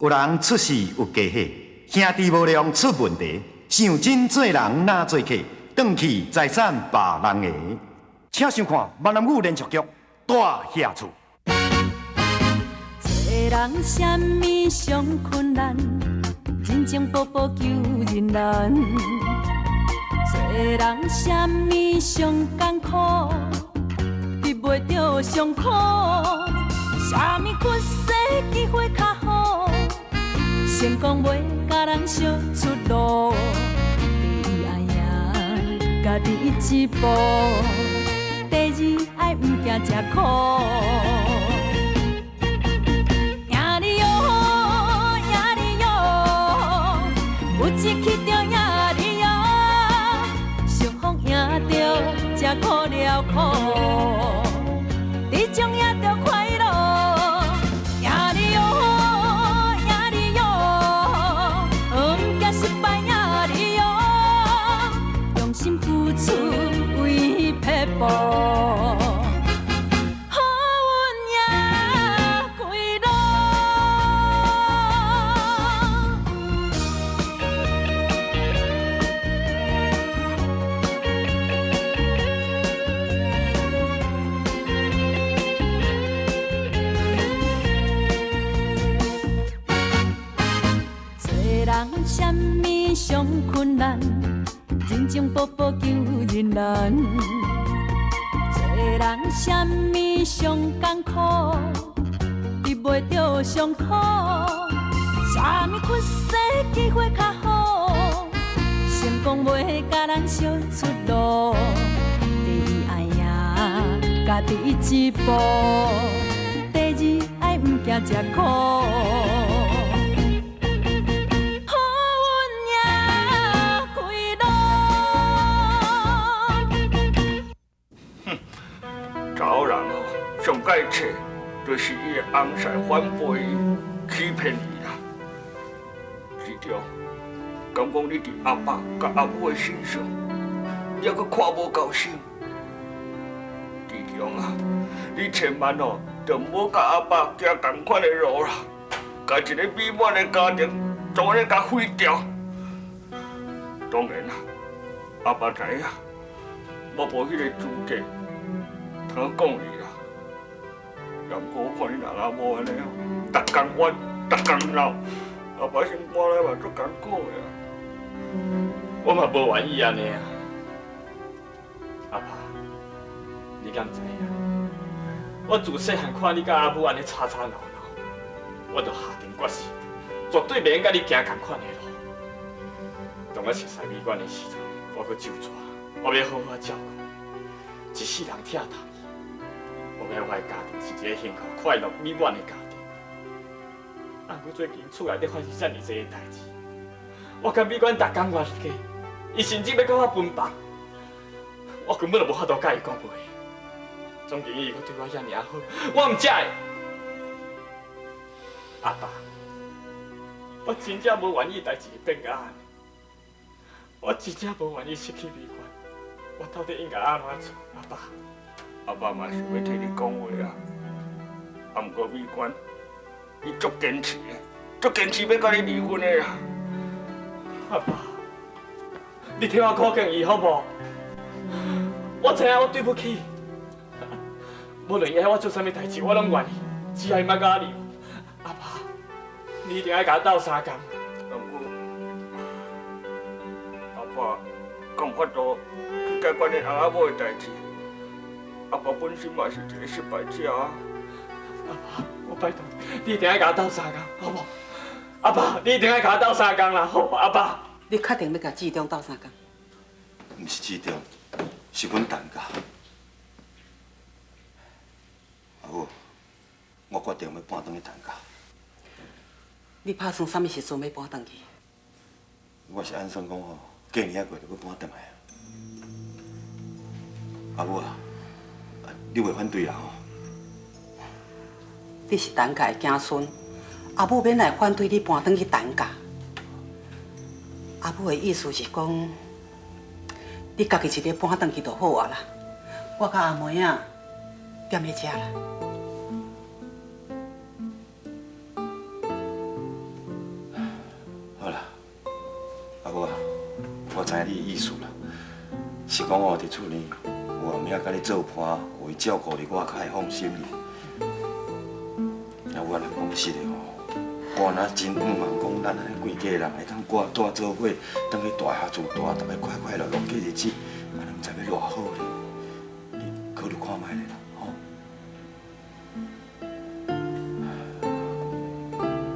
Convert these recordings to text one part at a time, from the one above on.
有人出事有加血，兄弟无量出问题，想真做人哪做客，转去财产别人的。请想看闽南语连续剧《大下厝》。做人什么上困难，人情薄薄求人难。做人什么上艰苦，得袂着上苦。什么屈世机会较好，成功袂甲人相出路。第一爱赢家己一步，第二爱毋惊吃苦。赢你哟，赢你哟，有志气着赢你哟，相逢赢着才苦了苦。你将赢着快乐，赢你哟，赢你哟，毋惊失败赢你哟，用心付出为撇步，好运赢归路。什么上困难，人情薄薄求人难。做人什么上艰苦，得袂着上苦。什么屈世机会较好，成功袂甲人相出路。第一爱赢家己一步，第二爱毋惊吃苦。找人哦，上解切就是伊的翁婿反背欺骗伊啦。是着，敢讲你伫阿爸甲阿母的身上，还阁看无够心。弟兄啊，你千万哦，着唔好甲阿爸行同款的路啦，甲一个美满的家庭，就安尼甲毁掉。当然啦，阿爸知影，我无迄个资格。通讲你啦，也毋过我看你阿某安尼哦，逐工怨，逐工闹，阿爸生活来嘛足艰苦的啊。我嘛无愿意安尼啊，阿爸，你敢知影？我自细汉看你甲阿母安尼吵吵闹闹，我就下定决心，绝对袂用甲你行同款的路。当我熟悉美馆的时阵，我阁就抓，我要好好照顾，一世人疼痛。我要我的家庭是一个幸福、快乐、美满的家庭。啊，我最近厝内底发生遮尔济的代志，我甲美馆逐工冤家，伊甚至要甲我分房，我根本就无法度甲伊讲话。总经伊阁对我遐尔好，我唔才会。阿爸，我真正无愿意代志变甲安尼，我真正无愿意失去美馆，我到底应该安怎做？阿爸。阿爸嘛是要替你讲话啊，啊，毋过美馆，伊足坚持的，足坚持要甲你离婚的啦。阿爸，你替我考验伊好无？我知影我对不起，无论伊爱我做啥物代志，我拢愿意，只要伊莫甲我离婚。阿爸，你一定要甲我斗相共。阿爸，讲法度去解决恁阿某的代志。阿爸本身嘛是一个失败者啊！阿爸，我拜托你一定要甲我斗相共，好无？阿爸，你一定要甲我斗相共啦，好无？阿爸，你确定要甲志忠斗相共？毋是志忠，是阮陈家。阿母，我决定要搬转去陈家。你打算啥物时阵要搬转去？我是按算讲吼，过年过就要搬转来。阿母啊！你袂反对啦吼？你是陈家的子孙，阿母免来反对你搬转去陈家。阿母的意思是讲，你家己一个搬转去就好啊啦。我甲阿妹啊，踮咧遮啦。我知影你的意思啦，是讲哦，伫厝呢，有后面甲你做伴，有伊照顾你，我较会放心哩。那我来讲实的哦，我若真毋茫讲，咱安尼规家人会当过大做伙，当去大厦住大，逐个快快乐乐过日子，安尼毋知要偌好哩。你考虑看卖咧啦，吼。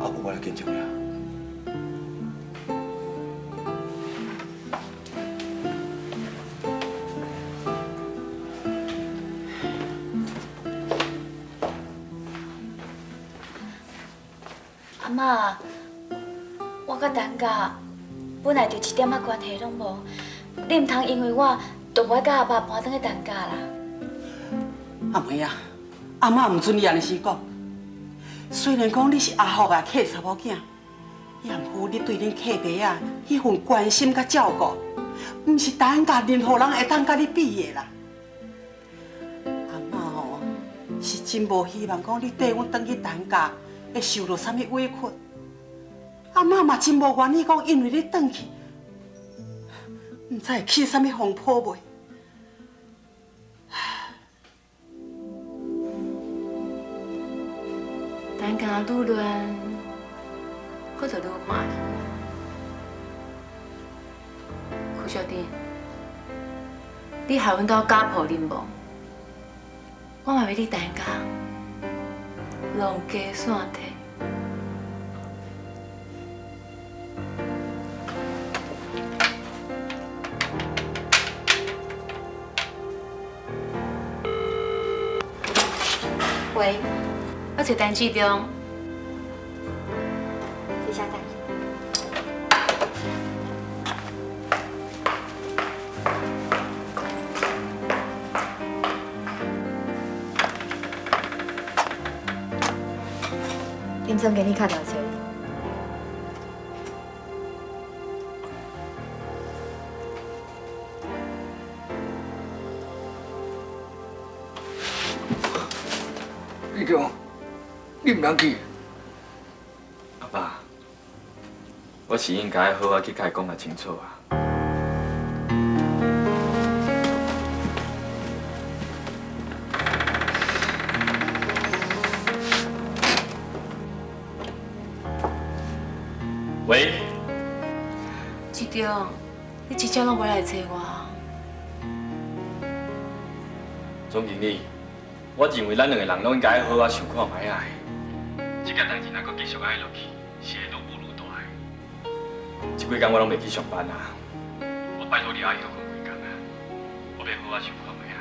啊，无我来见证呀。 阿妈，我甲陈家本来就一点仔关系拢无，你唔通因为我，就袂甲阿爸搬转去陈家啦。阿妹啊，阿妈唔准你安尼死讲。虽然讲你是阿福啊，客查某囝，也毋过你对恁客伯啊迄份关心甲照顾，唔是陈家任何人会当甲你比的啦。阿妈哦，是真无希望讲你缀阮转去陈家。 会受到啥物委屈？阿妈嘛真无愿意讲，因为你转去，唔知会起啥物风波袂？陈家愈乱，我就愈欢喜。邱小弟，你害阮家家破人亡，我嘛要你陈家。 long家散体。喂，我找陈志忠。这啥代志？林总给你卡条车。李忠，你唔通去？阿爸，我是应该好好去甲伊讲个清楚啊。 喂，志忠，你真正拢无来找我？总经理，我认为咱两个人拢应该好好想看卖啊。这件代志若阁继续安尼落去，是会愈补愈大的。这几天我拢袂去上班啊，我拜托你阿姨多看几工啊，我要好好想看卖啊。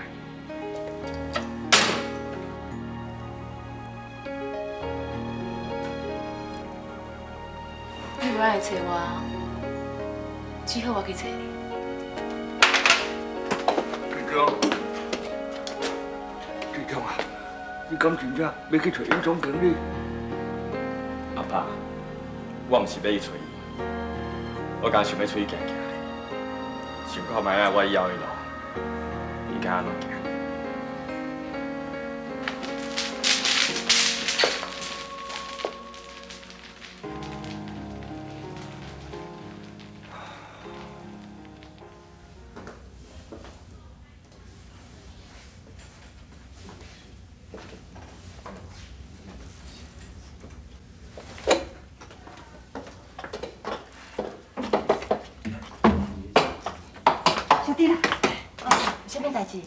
你无来找我，只好我去找你。志忠啊，你敢真正要去找尹总经理？阿爸，我毋是要去找伊，我刚想要出去行行咧，想看卖啊，我以后的路应该安怎行。 小弟啦，什么代志？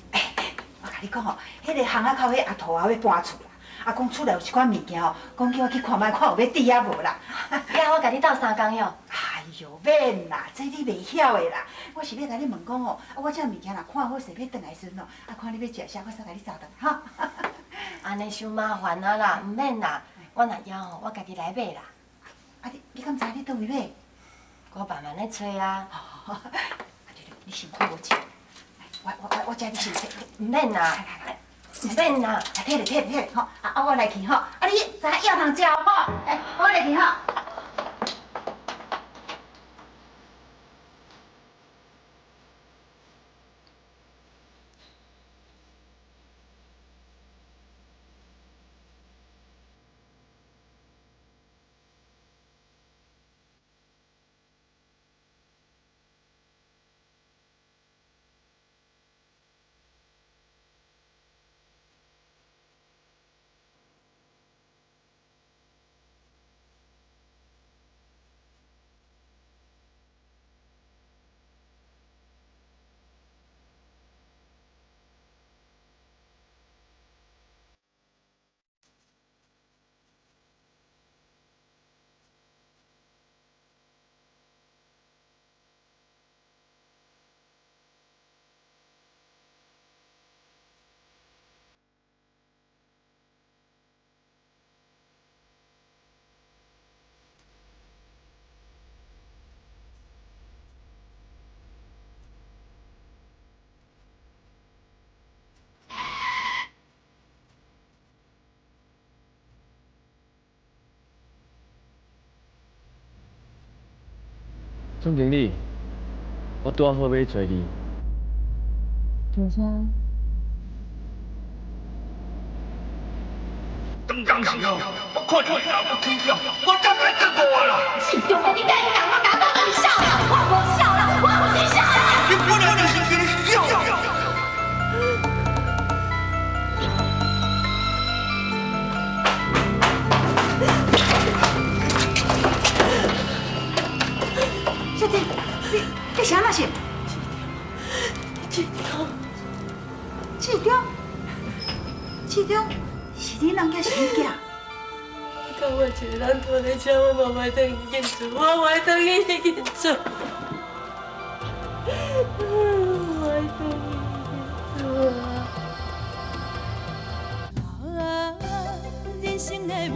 我甲你讲哦，迄个巷仔口迄阿土啊要搬厝啦，啊讲厝内有一寡物件哦，讲叫我去看卖，看有要抵啊无啦。呀，我甲你斗3工哟。哎呦，免啦，这你袂晓的啦。我是要甲你问讲哦，啊我这物件若看好势要转来时阵哦，啊看你要食啥，我煞甲你找倒来哈。安尼伤麻烦啊啦，唔免啦，我若要吼，我家己来买啦。啊你敢知你倒位买？我慢慢来找啊。啊对对，你辛苦我钱。我借你钱，唔免啦，唔免啦。摕咧吼，啊我来去吼，啊你知影药通食吼，哎我来去吼。总经理，我拄好要找你。做啥？等当时哦，我看到你老母听了，我真係得我啦！是中国，你哪有人我打到你笑了？我不笑了，我不是笑了。你本來就是給你笑。小弟，你啥那是？市长，是你人家是你囝？甲我一个人拖在车，我嘛袂当去见厝，我袂当去见厝。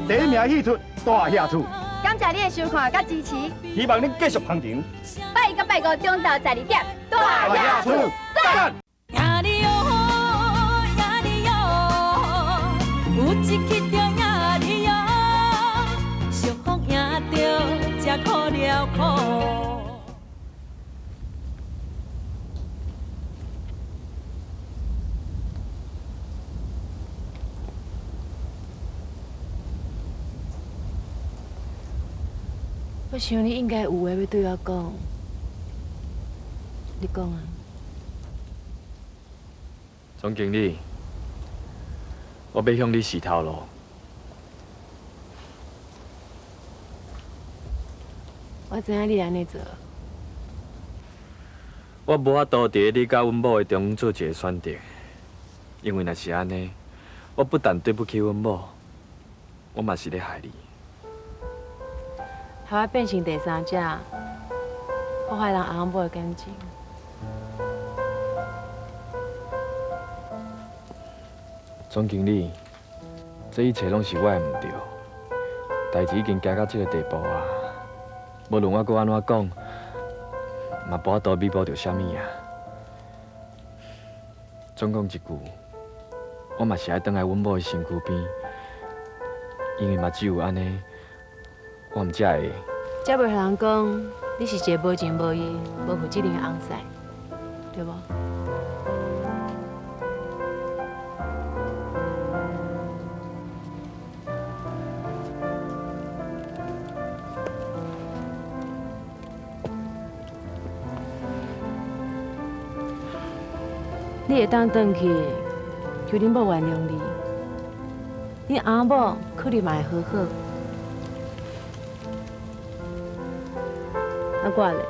第一名戏出大下厝，感谢你的收看甲支持，希望恁继续捧场。拜一到拜五中昼12点，大下厝，赞！呀哩哟，呀哩哟，有一去着呀哩哟，幸福赢着才苦了苦。我想你应该有话要对我讲，你讲啊。总经理，我要向你洗头路。我知影你安尼做，我无法度伫你甲阮某的中做一个选择，因为若是安尼，我不但对不起阮某，我嘛是咧害你。害我变成第三者，破坏人阿某的感情。总经理，这一切拢是我的唔对，代志已经行到这个地步啊，无论我搁安怎讲，嘛无法度弥补着啥物啊。总讲一句，我嘛是爱倒来阮某的身躯边，因为嘛只有安尼，我毋才会。才袂互人讲你是一个无情无义、无负责任的翁婿，对无？你会当转去，求恁某原谅你，恁阿某可能嘛会好好。啊，我咧，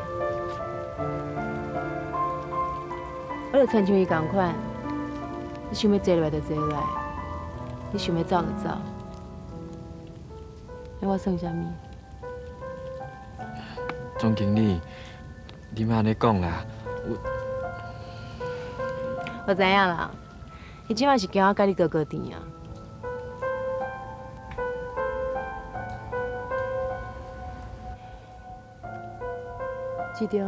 我就亲像伊同款，你想要坐落来就坐落来，你想要走就走，那我算啥物？总经理，你莫安尼讲啦，我知影啦，伊即摆是惊我甲你哥哥甜啊。市长，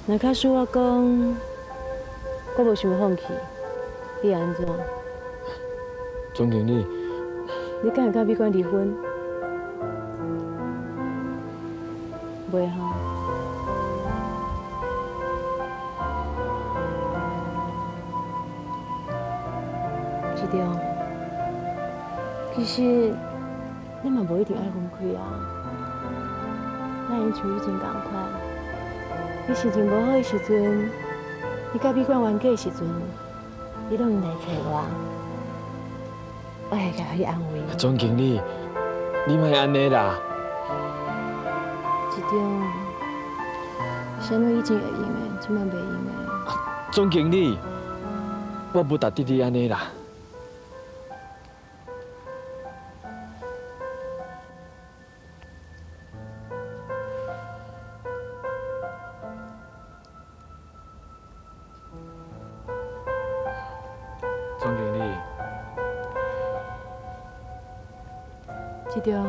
若假使我讲，我无想放弃，你会安怎？总经理，你敢会甲美娟离婚？袂吼。市长，其实你嘛无一定爱分开啊。咱因像以前共款，你心情无好的时阵，你甲美娟冤家的时阵，你拢用来找我，我会甲你安慰。总经理，你莫安尼啦。市长，啥物以前会用的，即摆袂用的。总经理，我不值得你安尼啦。总经理，市长，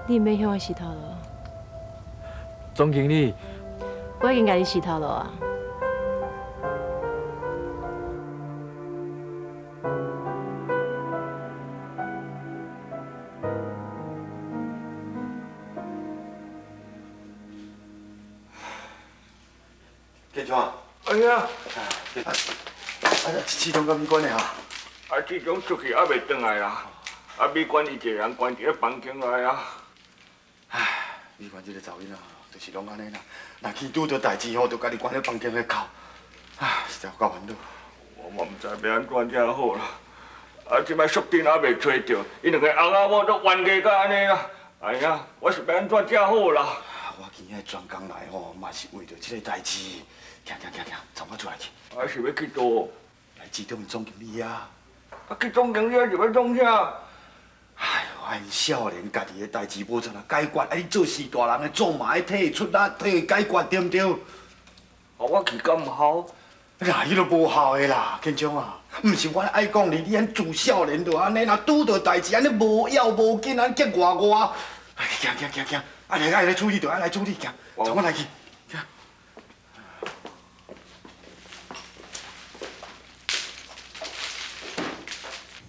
你毋免向我洗头路，总经理，我已经甲你洗头路啊。怎？哎呀，市长甲美管的啊？市长出去还袂转来啦，美管伊一个人关伫咧房间内啊。唉，美管这个查某囡仔就是拢安尼啦，若去拄着代志吼，就家己关咧房间咧哭，唉，实在有够烦恼。我嘛毋知要安怎才好啦。即摆宿丁还袂找着，伊两个翁仔某都冤家甲安尼啦。哎呀，我是要安怎才好啦？我今日专工来吼，嘛是为着这个代志。行，从我出来去。是要去倒？来市长总经理啊。去总经理是要创啥？哎呦，俺少年家己的代志无怎啊解决，你做事大人的总嘛要替出力，替解决，对不对？我去敢好？那伊都无效的啦，建章啊，毋是我爱讲你，你安自少年就安尼，若拄到代志安尼无要无紧，安结外。行，爱来处理就爱来处理，行，从我来去。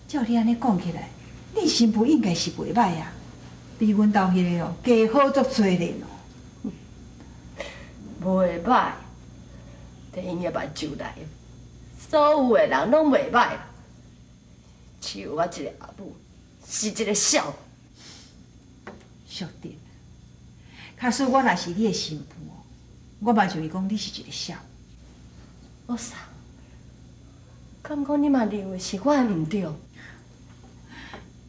照你安尼讲起来，你新妇应该是袂歹啊，比阮兜迄个哦，加好足多咧喏。袂歹，伫因个目睭内，所有的人拢袂歹，只有我一个阿母是一个小。确定。假使我若是你的新妇哦，我嘛就会讲你是一个小。我啥？敢讲你嘛认为是我的毋对？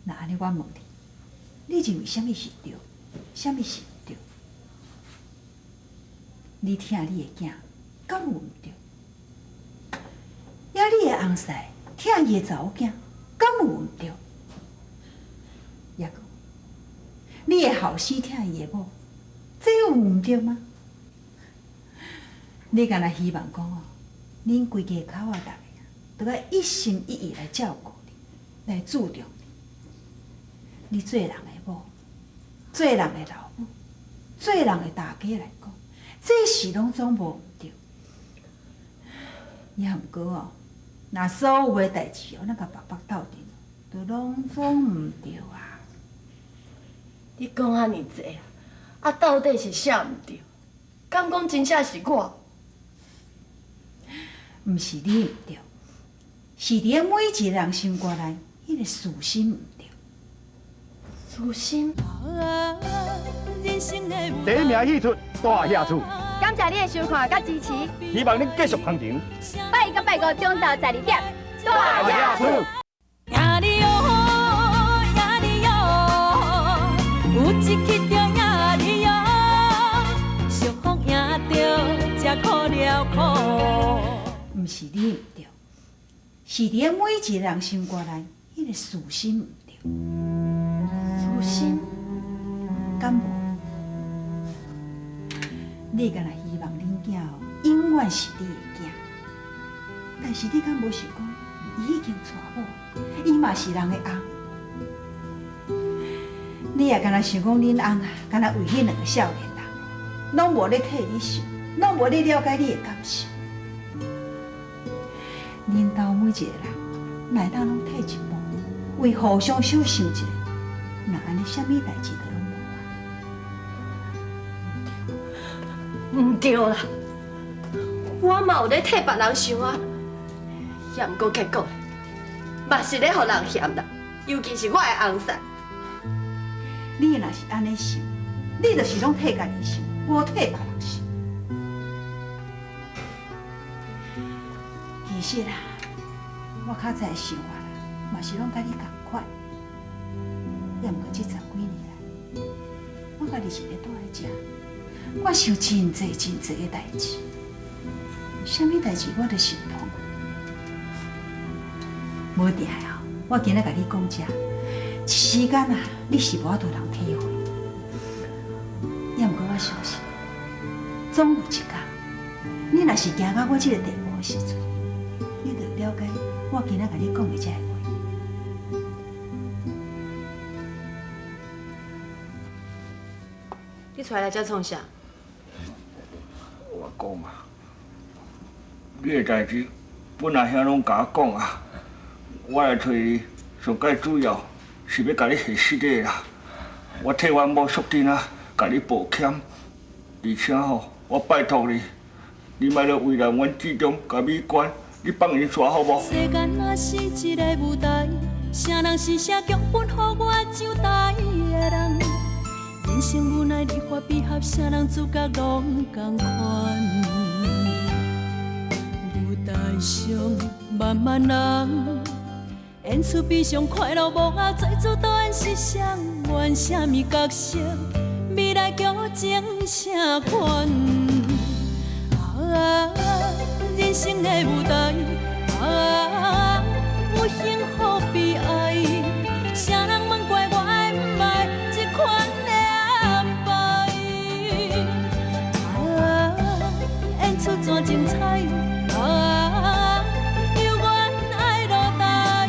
那安尼我问你，你认为什么是对，什么是毋对？你疼你的囝，敢有毋对？也你的翁婿疼伊的查某囝，敢有毋对？也讲，你的后生疼伊的某，这有毋对吗？你敢若希望讲哦，恁规家口仔逐个都要一心一意来照顾你，来注重你。你做人的某，做人的老母，做人的大家来讲，这事拢总无毋对。也毋过哦，若所有的代志哦，咱甲白斗阵，都拢总毋对啊。你讲安尼济啊，到底是啥毋对？敢讲真正是我？毋是你毋对，是伫每一个人心肝内，迄个私心毋对。私心。第一名戏出大下厝，感谢你的收看甲支持，希望恁继续捧场。拜一到拜五中昼12点，大下厝。呀哩哟，呀哩哟，有一曲中呀哩哟，相逢赢着才可了苦。毋是你毋对，是伫每一个人心肝内，迄个私心毋对。私心？敢无？你敢若希望恁囝哦，永远是你的囝，但是你敢无想讲，伊已经娶某，伊嘛是人的翁。你也敢若想讲恁翁啊，敢若为恁两个少年人，拢无咧替你想，拢无咧了解你的感受。恁兜每一个人，内当拢退一步，为互相小想一下，那安尼啥物代志都拢无啊。毋对啦，我嘛有咧替别人想啊，也毋过结果，嘛是咧互人嫌啦，尤其是我的翁婿。你若是安尼想，你就是拢替家己想，无替别人想。其实啦，我较早的想法啦，嘛是拢甲你同款。也毋过这10几年来，我家己是咧住在遮，我想真济的代志，啥物代志我都想通。无定哦，我今仔甲你讲遮，一时间啊，你是无法度通体会。也毋过我相信，总有一天，你若是行到我这个地步的时阵，你就了解我今仔甲你讲的这个话。你出来遮创啥？我讲啊，你的代志本来遐拢甲我讲啊，我来找你，上介主要是要甲你下失礼啦。我替阮某淑珍啊，甲你抱歉，而且吼，我拜托你，你莫了为了阮志中甲美观，你放因煞好无？世间若是一个舞台，啥人是写剧本，予我上台的人？人生无奈，离合悲合，啥人主角拢同款。舞台上万万人，演出悲伤快乐无啊，最主导演是谁？演啥物角色？未来剧情啥款？人生的舞台，有幸福悲哀，啥人问怪我的不爱这款的安排？演出怎精彩？由阮爱落台，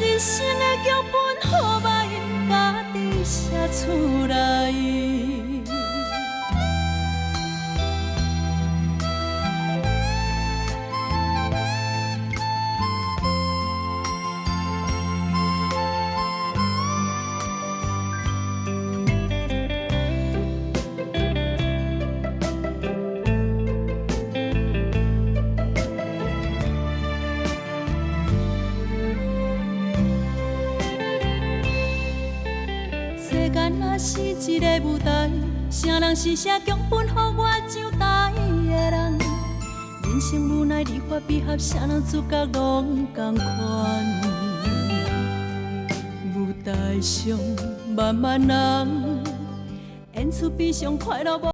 人生的剧本好歹，家己写出来。世间若是一个舞台，啥人是写剧本，予我上台的人？人生无奈，离合悲合，啥人主角拢同款。舞台上万万人，演出悲伤快乐无。